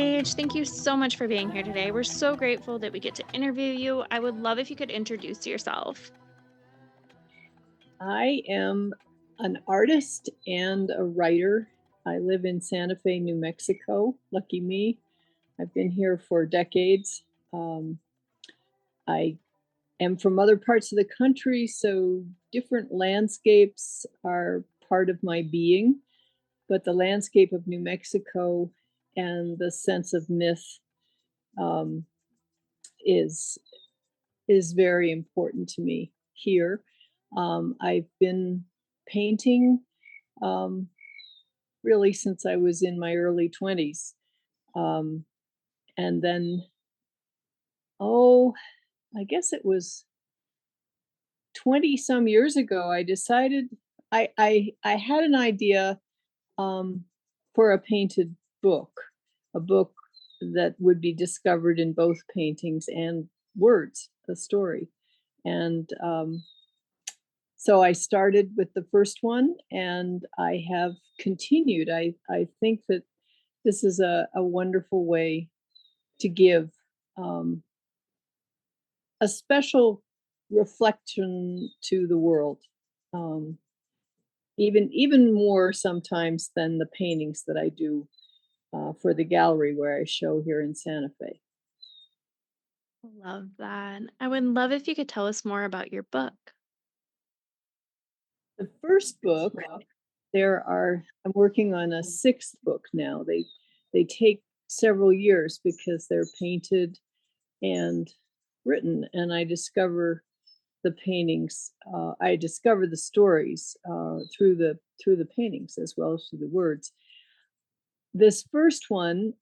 Paige, thank you so much for being here today. We're so grateful that we get to interview you. I would love if you could introduce yourself. I am an artist and a writer. I live in Santa Fe, New Mexico. Lucky me. I've been here for decades. Um, I am from other parts of the country, so different landscapes are part of my being. But the landscape of New Mexico and the sense of myth um, is is very important to me here. I've been painting um, really since I was in my early 20s. Um, and then, oh, I guess it was 20 some years ago, I decided I had an idea um, for a painted book, a book that would be discovered in both paintings and words, a story. And so I started with the first one and I have continued. I think that this is a wonderful way to give um, a special reflection to the world, um, even more sometimes than the paintings that I do for the gallery where I show here in Santa Fe. Love that. I would love if you could tell us more about your book. The first book, I'm working on a sixth book now. They take several years because they're painted and written, and I discover the stories through the paintings as well as through the words. This first one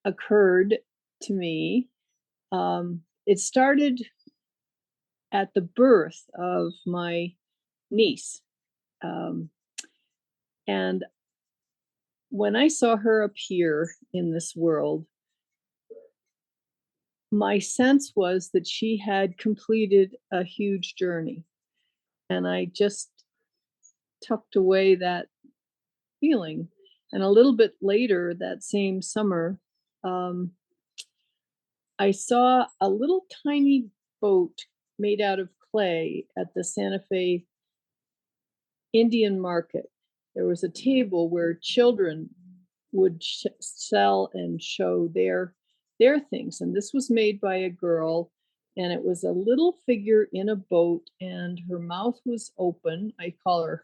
occurred to me. It started at the birth of my niece, um, and when I saw her appear in this world, my sense was that she had completed a huge journey, and I just tucked away that feeling. And a little bit later that same summer, um, I saw a little tiny boat made out of clay at the Santa Fe Indian market. There was a table where children would sell and show their things, and this was made by a girl, and it was a little figure in a boat, and her mouth was open. I call her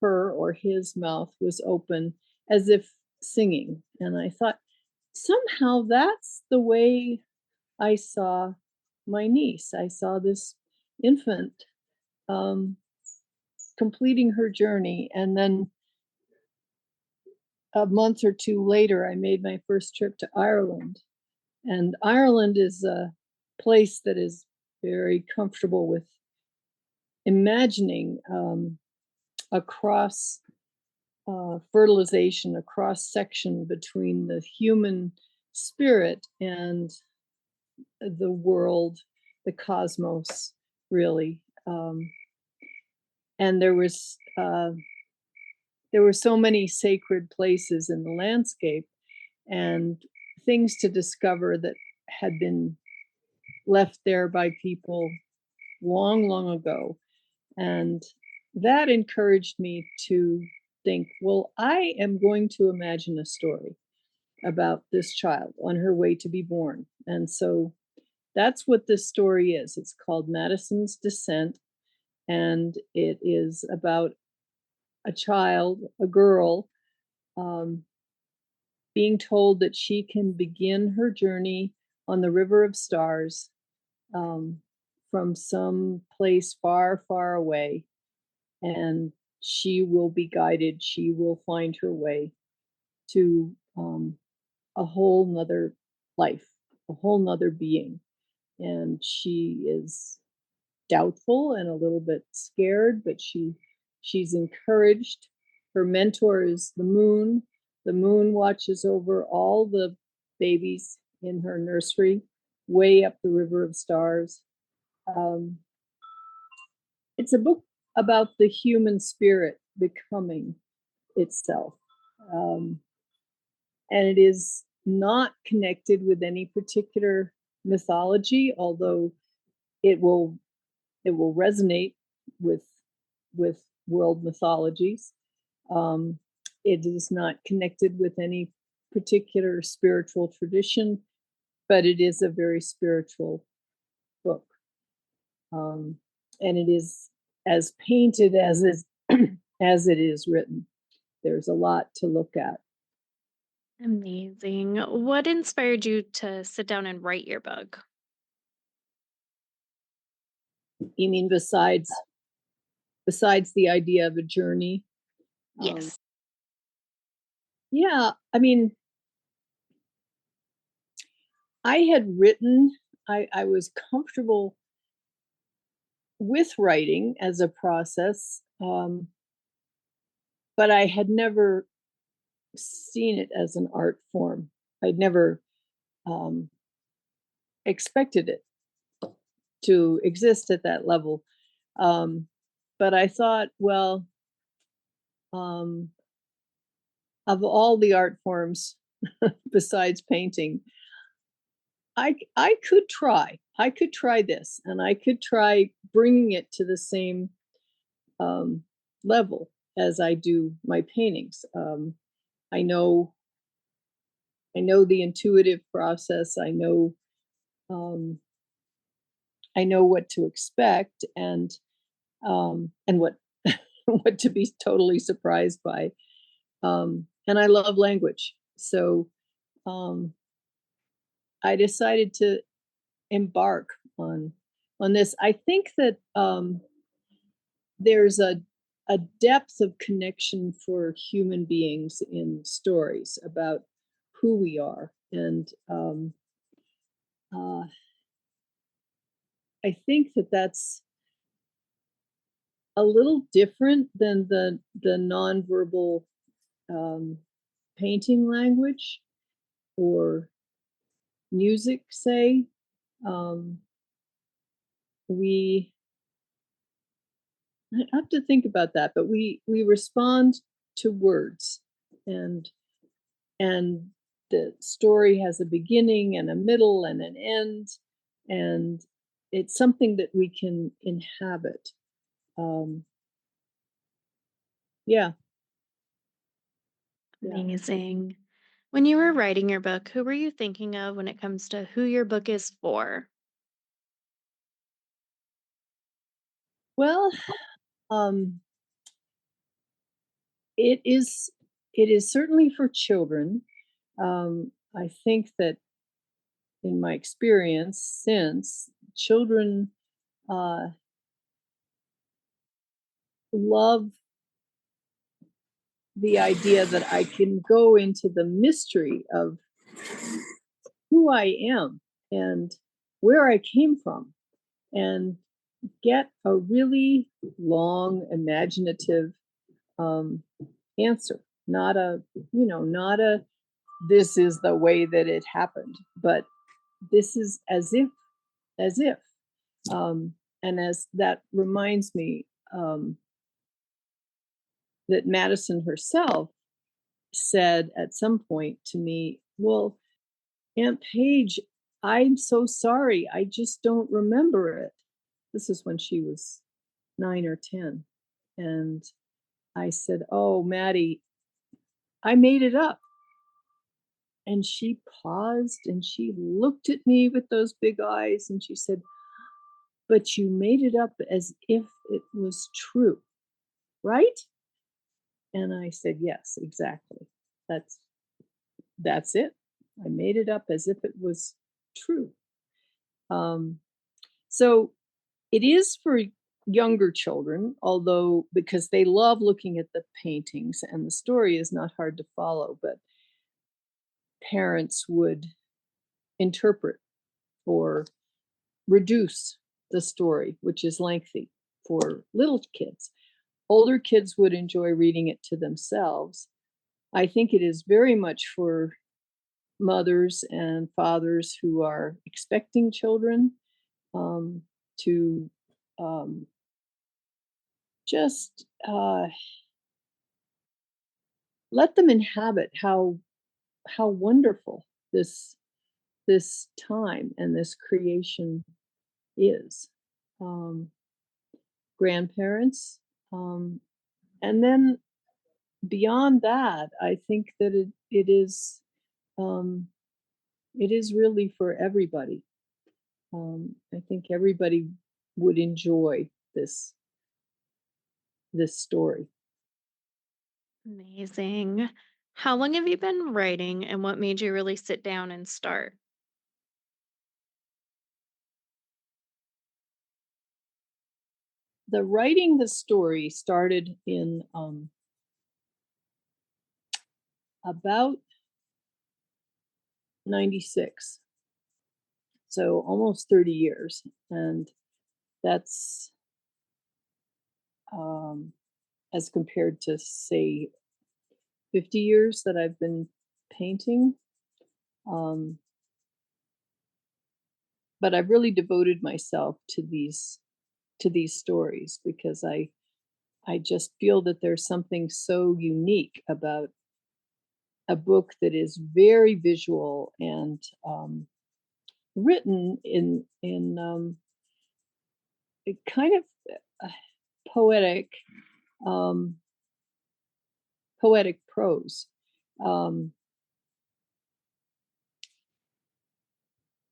or his mouth was open as if singing. And I thought, somehow that's the way I saw my niece. I saw this infant um, completing her journey. And then a month or two later, I made my first trip to Ireland. And Ireland is a place that is very comfortable with imagining a cross fertilization, a cross section between the human spirit and the world, the cosmos, really. And there were so many sacred places in the landscape and things to discover that had been left there by people long, long ago. And that encouraged me to think, well, I am going to imagine a story about this child on her way to be born. And so that's what this story is. It's called Madison's Descent, and it is about a child, a girl, um, being told that she can begin her journey on the River of Stars um, from some place far, far away, and she will be guided. She will find her way to a whole nother life, a whole nother being. And she is doubtful and a little bit scared, but she's encouraged. Her mentor is the moon. The moon watches over all the babies in her nursery, way up the River of Stars. Um, it's a book about the human spirit becoming itself. Um, and it is not connected with any particular mythology, although it will it will resonate with with world mythologies. Um, it is not connected with any particular spiritual tradition, but it is a very spiritual book. Um, and it is as painted as is as it is written. There's a lot to look at. Amazing. What inspired you to sit down and write your book? You mean besides the idea of a journey? Um, Yes. yeah, I mean, I had written. I was comfortable with writing as a process, but I had never seen it as an art form. I'd never um, expected it to exist at that level. Um, but I thought, well, um, of all the art forms besides painting, I could try. I could try this, and I could try bringing it to the same um, level as I do my paintings. I know I know the intuitive process. Um, I know what to expect and what what to be totally surprised by. And I love language, so um, I decided to embark on this. I think that there's a depth of connection for human beings in stories about who we are, and uh, I think that that's a little different than the nonverbal um, painting language or music. Say um, we I have to think about that, but we respond to words, and and the story has a beginning and a middle and an end, and it's something that we can inhabit. Um, yeah, yeah. Amazing. When you were writing your book, who were you thinking of when it comes to who your book is for? Well, um, it is it is certainly for children. I think that in my experience, since children uh, love the idea that I can go into the mystery of who I am and where I came from and get a really long, imaginative um, answer. Not a, not a, this is the way that it happened, but this is as if. And as that reminds me that Madison herself said at some point to me, well, Aunt Paige, I'm so sorry. I just don't remember it. This is when she was 9 or 10. And I said, oh, Maddie, I made it up. And she paused and she looked at me with those big eyes and she said, but you made it up as if it was true, right? And I said, yes, exactly. That's that's it. I made it up as if it was true. Um, so it is for younger children, although because they love looking at the paintings and the story is not hard to follow, but parents would interpret or reduce the story, which is lengthy for little kids. Older kids would enjoy reading it to themselves. I think it is very much for mothers and fathers who are expecting children um, to um, just let them inhabit how how wonderful this time and this creation is. Um, Grandparents, um, and then beyond that, I think that um, it is really for everybody. I think everybody would enjoy this story. Amazing. How long have you been writing and what made you really sit down and start? The writing the story started in about 96, so almost 30 years, and that's um, as compared to say 50 years that I've been painting. Um, but I've really devoted myself to these stories because I just feel that there's something so unique about a book that is very visual and written in a kind of uh, poetic um, poetic prose. Um,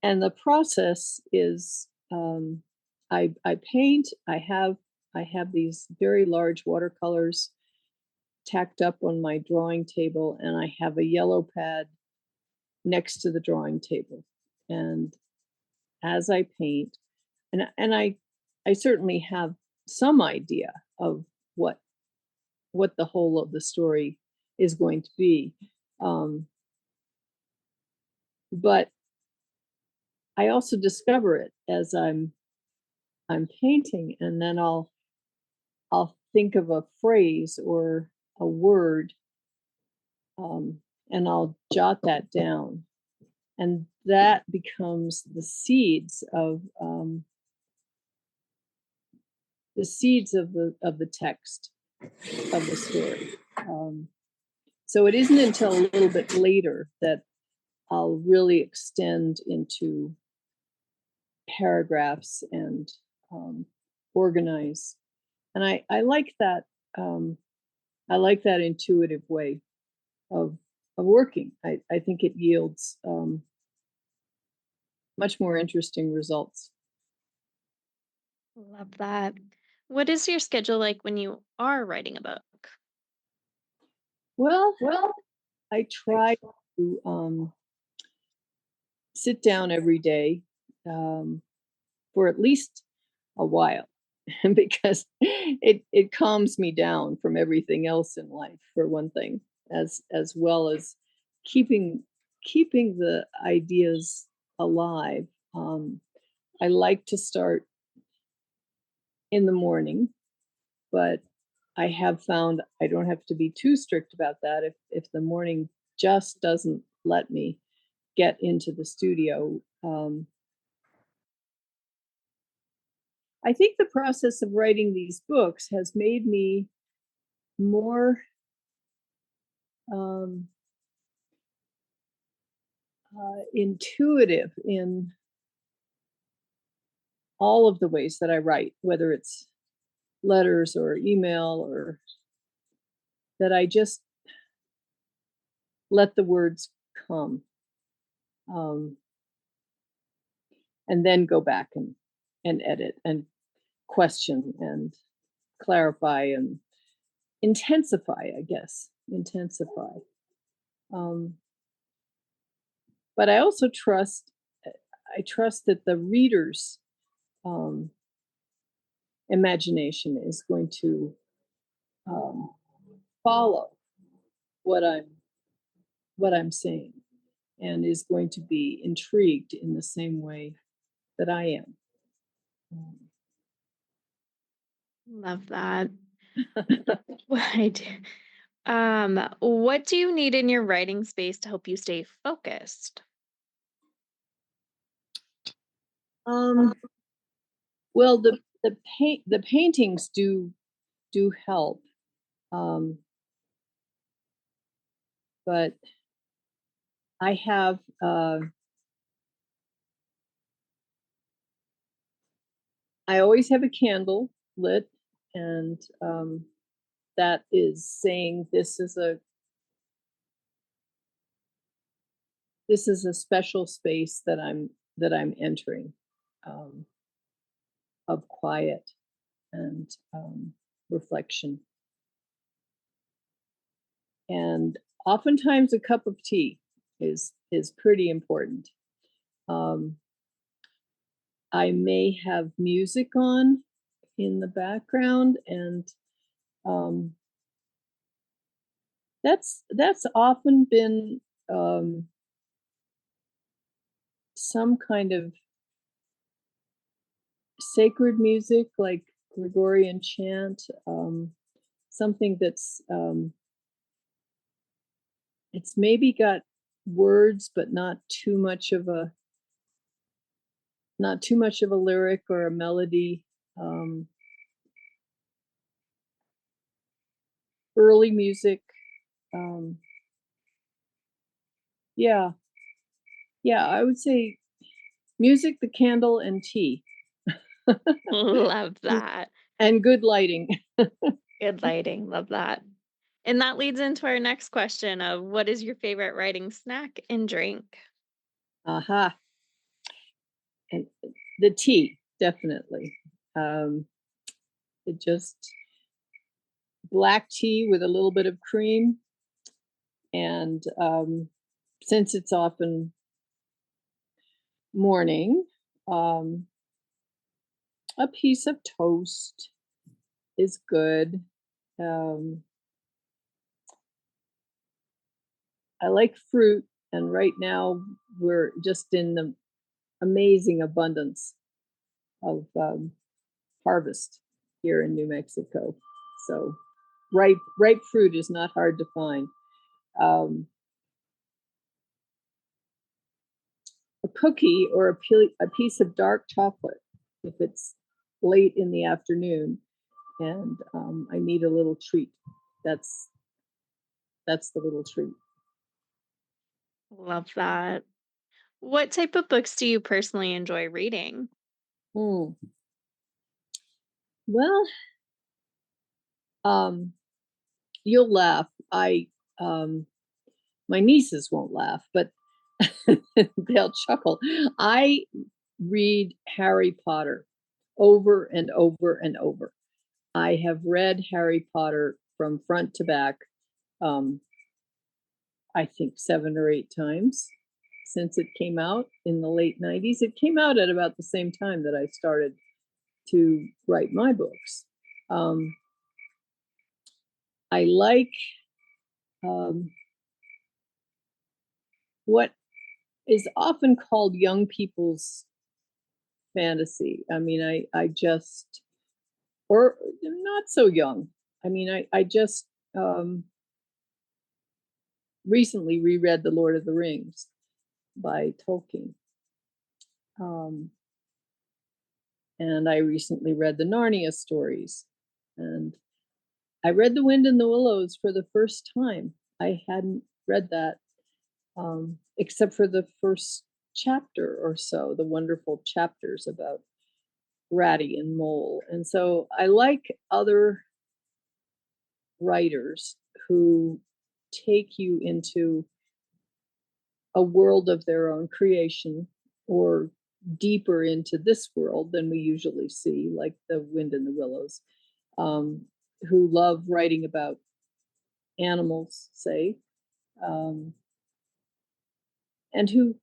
and the process is I paint. I have these very large watercolors tacked up on my drawing table, and I have a yellow pad next to the drawing table. And as I paint, and I certainly have some idea of what what the whole of the story is going to be. Um, but I also discover it as I'm painting, and then I'll think of a phrase or a word, um, and I'll jot that down, and that becomes the seeds of the text of the story. Um, so it isn't until a little bit later that I'll really extend into paragraphs and um, organize. And I like that. Um, I like that intuitive way of of working. I think it yields much more interesting results. Love that. What is your schedule like when you are writing a book? Well, I try to sit down every day um, for at least a while because it calms me down from everything else in life, for one thing, as well as keeping keeping the ideas alive. um, I like to start in the morning, but I have found I don't have to be too strict about that. If the morning just doesn't let me get into the studio, I think the process of writing these books has made me more um, intuitive in all of the ways that I write, whether it's letters or email, or that I just let the words come, um, and then go back and edit and question and clarify and intensify, I guess, intensify. Um, but I also I trust that the reader's um, imagination is going to um, follow what I'm saying, and is going to be intrigued in the same way that I am. Um, Love that. What? What do you need in your writing space to help you stay focused? um, well, the paintings do help, um, but I have I always have a candle lit, and that is saying this is a special space that I'm entering, um, of quiet and reflection. And oftentimes, a cup of tea is pretty important. Um, I may have music on in the background, and um, that's often been some kind of sacred music, like Gregorian chant, something that's it's maybe got words, but not too much of a lyric or a melody. Um, Early music. Um, yeah, yeah, I would say music, the candle, and tea. Love that. And good lighting. Good lighting. Love that. And that leads into our next question of what is your favorite writing snack and drink? Aha. And the tea, definitely. Um, it just black tea with a little bit of cream, and since it's often morning, um, a piece of toast is good. Um, I like fruit, and right now we're just in the amazing abundance of harvest here in New Mexico. So ripe fruit is not hard to find. Um, a cookie or a piece of dark chocolate if it's late in the afternoon and I need a little treat. That's that's the little treat. Love that. What type of books do you personally enjoy reading? Mm. Well, um, you'll laugh. I My nieces won't laugh, but they'll chuckle. I read Harry Potter over and over and over. I have read Harry Potter from front to back, um, I think 7 or 8 times since it came out in the late '90s. It came out at about the same time that I started to write my books. Um, I like um, what is often called young people's fantasy. I mean, I just or not so young. I mean, I just recently reread The Lord of the Rings by Tolkien. Um, and I recently read the Narnia stories. And I read The Wind in the Willows for the first time. I hadn't read that except for the first chapter or so, the wonderful chapters about Ratty and Mole. And so I like other writers who take you into a world of their own creation or deeper into this world than we usually see, like The Wind in the Willows, um, who love writing about animals, say, um, and who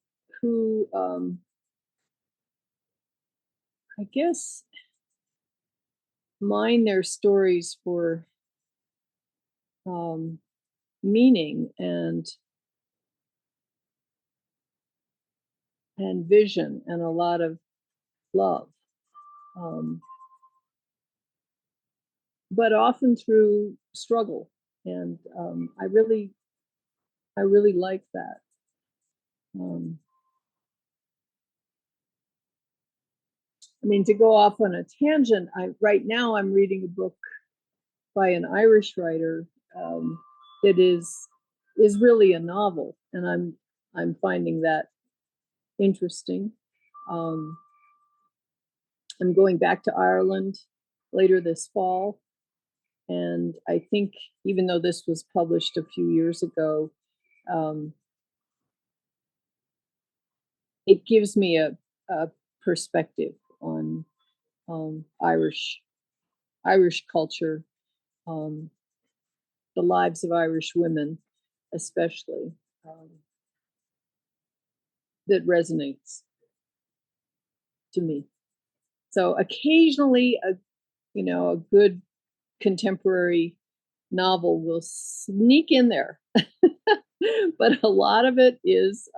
I guess mine their stories for um, meaning and vision and a lot of love, um, but often through struggle. And I really like that. Um, I mean, to go off on a tangent, right now I'm reading a book by an Irish writer that is really a novel, and I'm finding that interesting. Um, I'm going back to Ireland later this fall, and I think even though this was published a few years ago, um, it gives me a perspective on Irish culture, um, the lives of Irish women, especially, um, that resonates to me. So occasionally, a good contemporary novel will sneak in there, but a lot of it is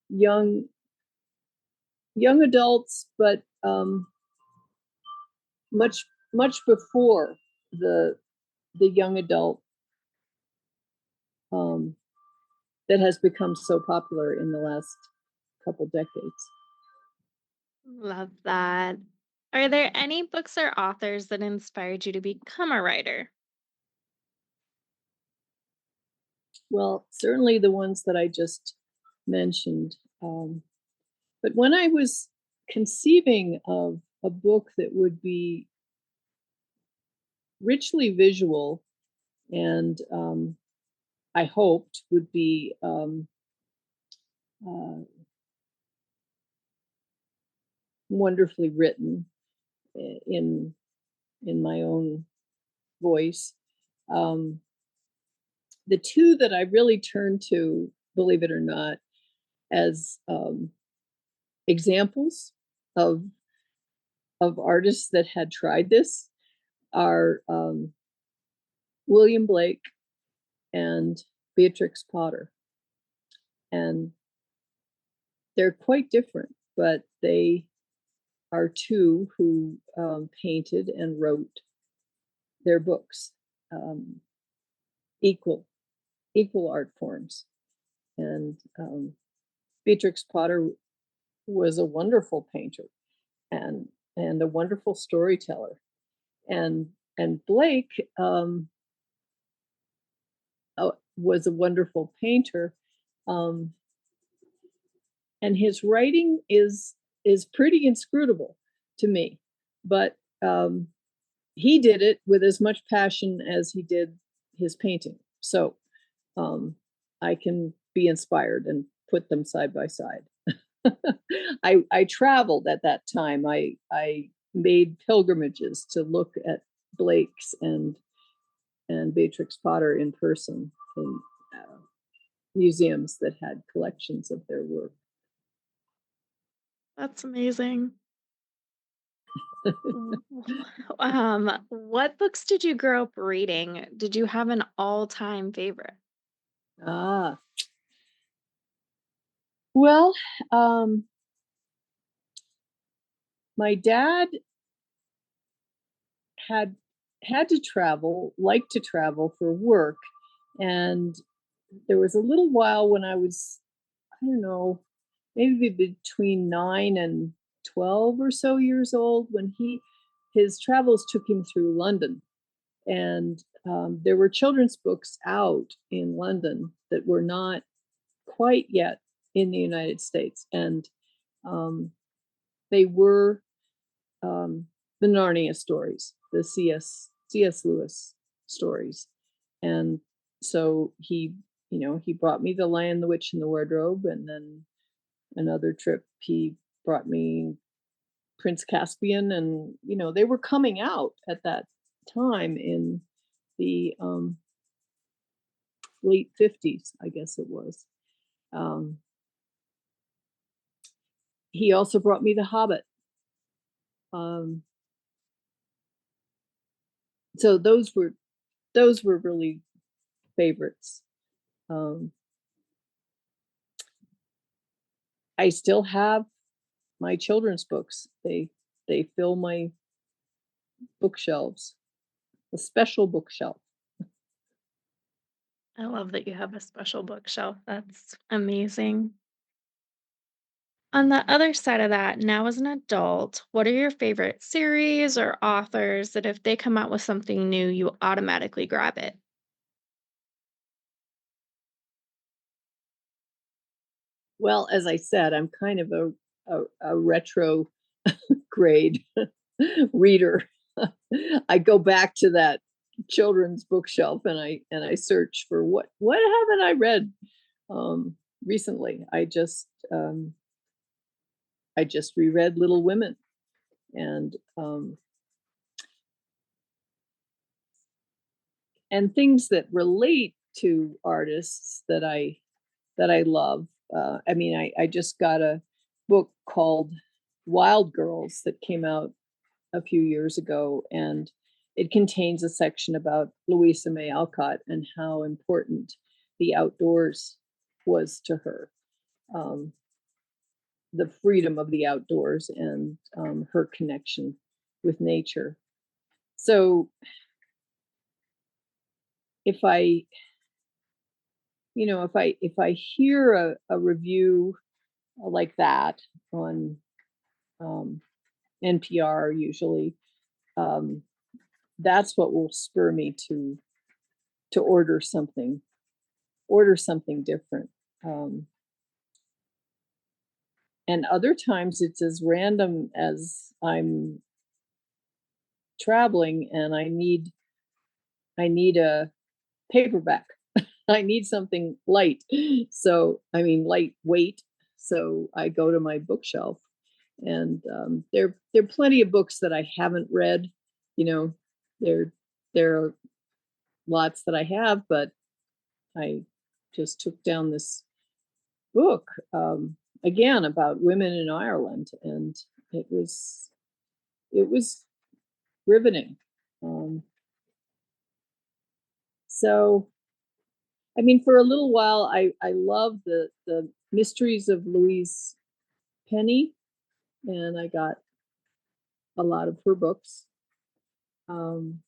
young young adults, but much before the the young adult um, that has become so popular in the last couple decades. Love that. Are there any books or authors that inspired you to become a writer? Well, certainly the ones that I just mentioned. But when I was conceiving of a book that would be richly visual and I hoped would be uh, wonderfully written in my own voice. Um, the two that I really turned to, believe it or not, as examples of artists that had tried this are William Blake and Beatrix Potter, and they're quite different, but they are two who painted and wrote their books, um, equal art forms. And Beatrix Potter was a wonderful painter and a wonderful storyteller, and Blake was a wonderful painter, um, and his writing is pretty inscrutable to me, but he did it with as much passion as he did his painting. So um, I can be inspired and put them side by side. I traveled at that time. I made pilgrimages to look at Blake's and Beatrix Potter in person in museums that had collections of their work. That's amazing. What books did you grow up reading? Did you have an all-time favorite? Ah, well, um, my dad had to travel, liked to travel for work, and there was a little while when I was, I don't know, maybe between 9 and 12 or so years old when his travels took him through London, and there were children's books out in London that were not quite yet in the United States, and um, they were um, the Narnia stories, the C.S. Lewis stories. And so he brought me The Lion, the Witch, and the Wardrobe, and then another trip he brought me Prince Caspian, and they were coming out at that time in the late 50s, I guess it was. Um, he also brought me The Hobbit. Um, so those were really favorites. Um, I still have my children's books. They fill my bookshelves, a special bookshelf. I love that you have a special bookshelf. That's amazing. On the other side of that, now as an adult, what are your favorite series or authors that if they come out with something new, you automatically grab it? Well, as I said, I'm kind of a retro grade reader. I go back to that children's bookshelf and I search for what haven't I read recently. I just reread Little Women and things that relate to artists that I love. I mean, I just got a book called Wild Girls that came out a few years ago, and it contains a section about Louisa May Alcott and how important the outdoors was to her, um, the freedom of the outdoors and her connection with nature. So if I, if I hear a review like that on um, NPR, usually, um, that's what will spur me to order something different. Um, and other times it's as random as I'm traveling and I need a paperback. I need something light. So I mean lightweight. So I go to my bookshelf and there are plenty of books that I haven't read. You know, there there are lots that I have, but I just took down this book again about women in Ireland, and it was it was riveting. Um, so, I mean, for a little while, I loved the Mysteries of Louise Penny, and I got a lot of her books. Um,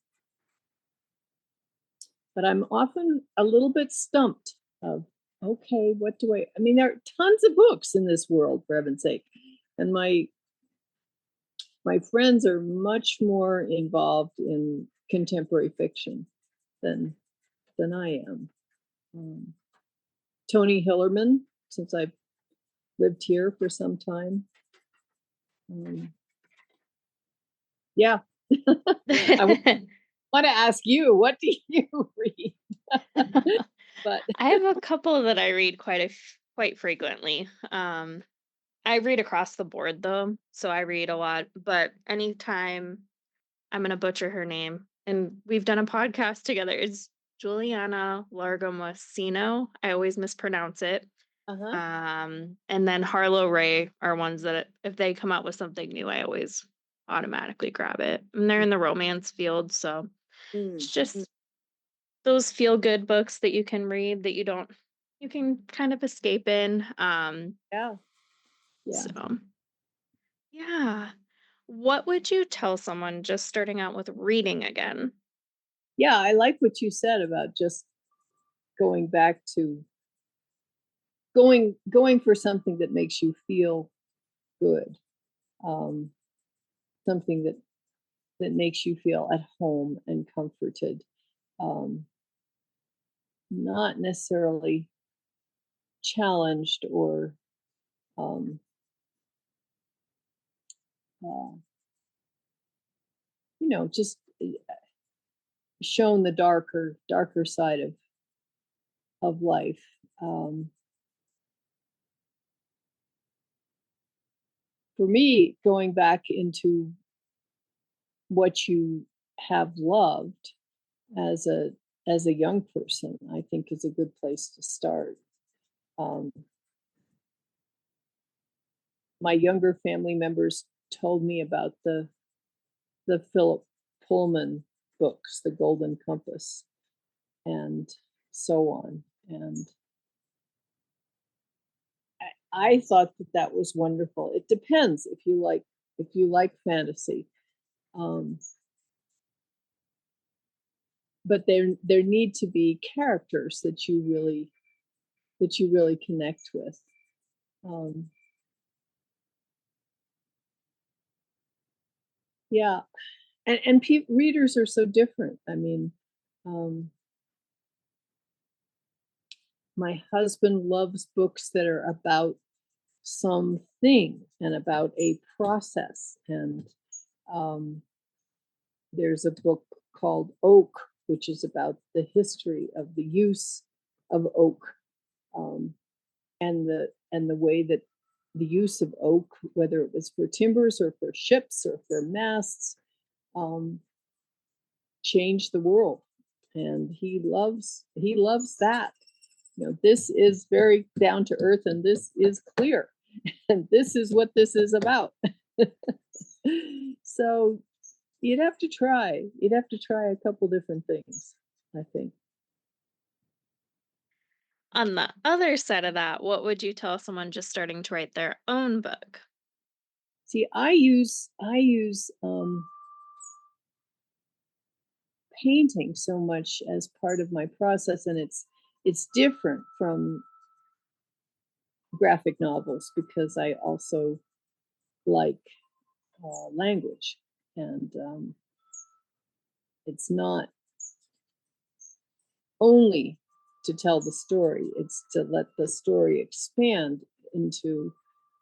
but I'm often a little bit stumped of, okay, what do I mean, there are tons of books in this world, for heaven's sake. And my friends are much more involved in contemporary fiction than I am. Um, Tony Hillerman, since I've lived here for some time. Um, yeah, I want to ask you, what do you read? But I have a couple that I read quite frequently. I read across the board though, so I read a lot, but anytime I'm gonna butcher her name, and we've done a podcast together. It's Juliana Largomosino. I always mispronounce it. uh-huh. And then Harlow Ray are ones that if they come out with something new, I always automatically grab it. And they're in the romance field, so Mm, it's just those feel good books that you can read that you can kind of escape in. yeah, yeah, So yeah. What would you tell someone just starting out with reading again? yeah. I like what you said about just going back to going for something that makes you feel good, um, something that makes you feel at home and comforted, um, not necessarily challenged or um, uh, just shown the darker side of life. Um, for me, going back into what you have loved as a young person, I think is a good place to start. Um, my younger family members told me about the Philip Pullman books, The Golden Compass, and so on. And I thought that that was wonderful. It depends if you like fantasy, um, but there need to be characters that you really connect with. Um, yeah, and readers are so different. I mean, um, my husband loves books that are about something and about a process. And um, there's a book called Oak, which is about the history of the use of oak, um, and the way that the use of oak, whether it was for timbers or for ships or for masts, um, changed the world. And he loves that. You know, this is very down to earth, and this is clear, and this is what this is about. So you'd have to try a couple different things, I think. On the other side of that, what would you tell someone just starting to write their own book? See, I use painting so much as part of my process, and it's different from graphic novels because I also like language, and it's not only to tell the story; it's to let the story expand into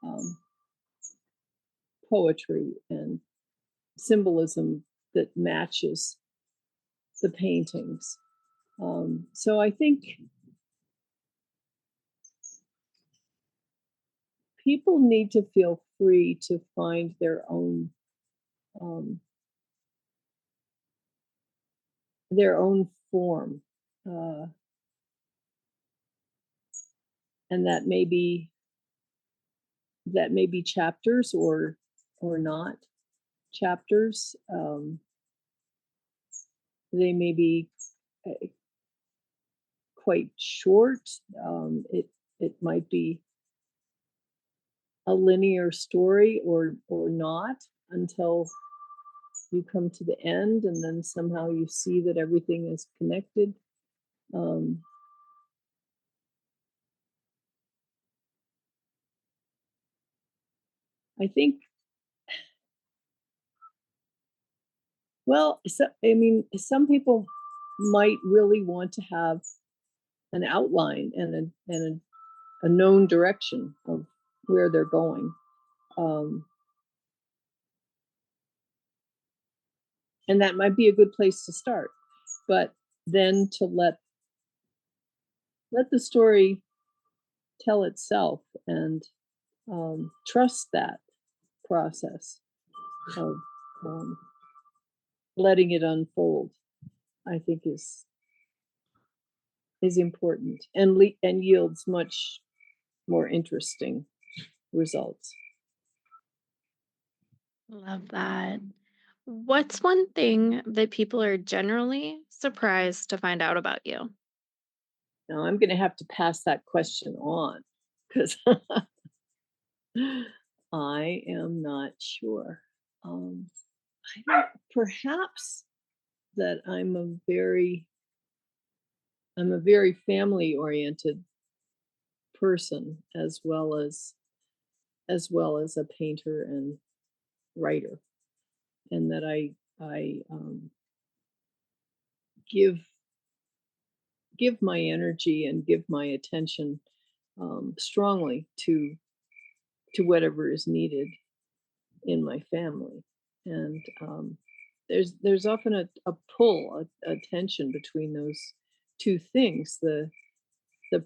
um, poetry and symbolism that matches the paintings. So I think people need to feel free to find um, their own form, uh, and that may be chapters or not chapters. They may be uh, quite short. It might be a linear story or not until you come to the end, and then somehow you see that everything is connected. Um, I think, well, so, I mean, some people might really want to have an outline and a known direction of where they're going. Um, and that might be a good place to start. But then to let the story tell itself and trust that process of um, letting it unfold, I think is important and and yields much more interesting results. Love that. What's one thing that people are generally surprised to find out about you? Now I'm going to have to pass that question on because I am not sure. Um, I don't, perhaps that I'm a very family oriented person as well as a painter and writer, and that I give give my energy and give my attention strongly to whatever is needed in my family. And there's often a pull, a tension between those two things: the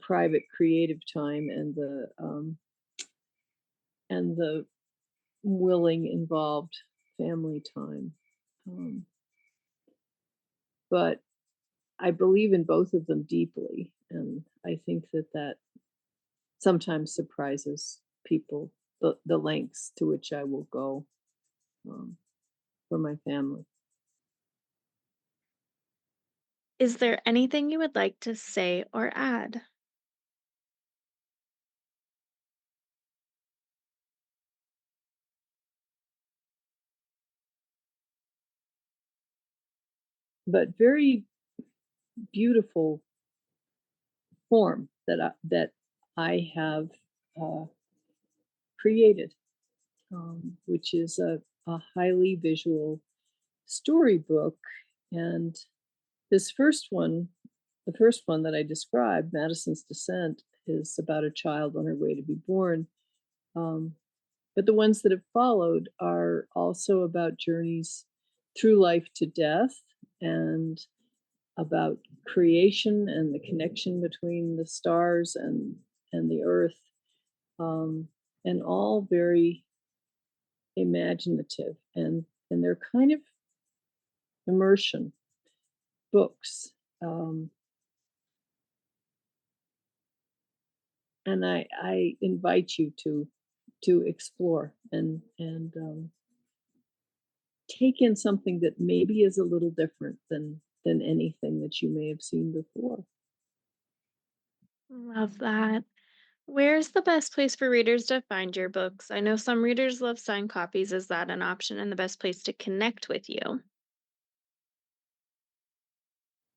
private creative time and the willing involved family time. Um, but I believe in both of them deeply, and I think that sometimes surprises people, the lengths to which I will go um, for my family. Is there anything you would like to say or add? But very beautiful form that I have uh, created, which is a highly visual storybook. And this first one the first one that I described, Madison's Descent, is about a child on her way to be born. Um, but the ones that have followed are also about journeys through life to death and about creation and the connection between the stars and the earth, um, and all very imaginative and they're kind of immersion books. Um, and I invite you to explore and take in something that maybe is a little different than anything that you may have seen before. Love that. Where's the best place for readers to find your books? I know some readers love signed copies. Is that an option and the best place to connect with you?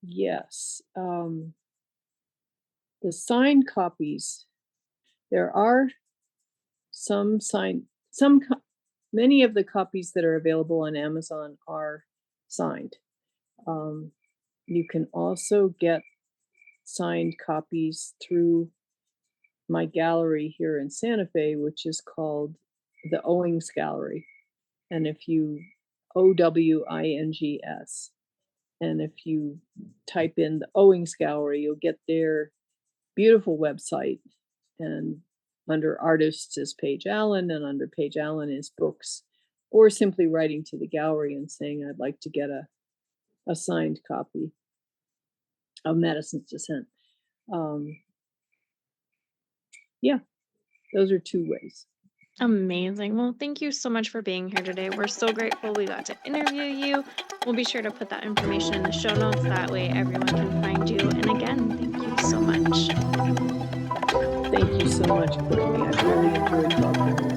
Yes, the signed copies. There are some signed, some many of the copies that are available on Amazon are signed. Um, you can also get signed copies through my gallery here in Santa Fe, which is called the Owings Gallery. And if you Owings, and if you type in the Owings Gallery, you'll get their beautiful website. And under artists is Paige Allen, and under Paige Allen is books, or simply writing to the gallery and saying, I'd like to get a signed copy of Madison's Descent. Um, yeah, those are two ways. Amazing. Well, thank you so much for being here today. We're so grateful we got to interview you. We'll be sure to put that information in the show notes. That way, everyone can find you. And again, thank you so much. Thank you so much, Courtney. I've really enjoyed talking with you.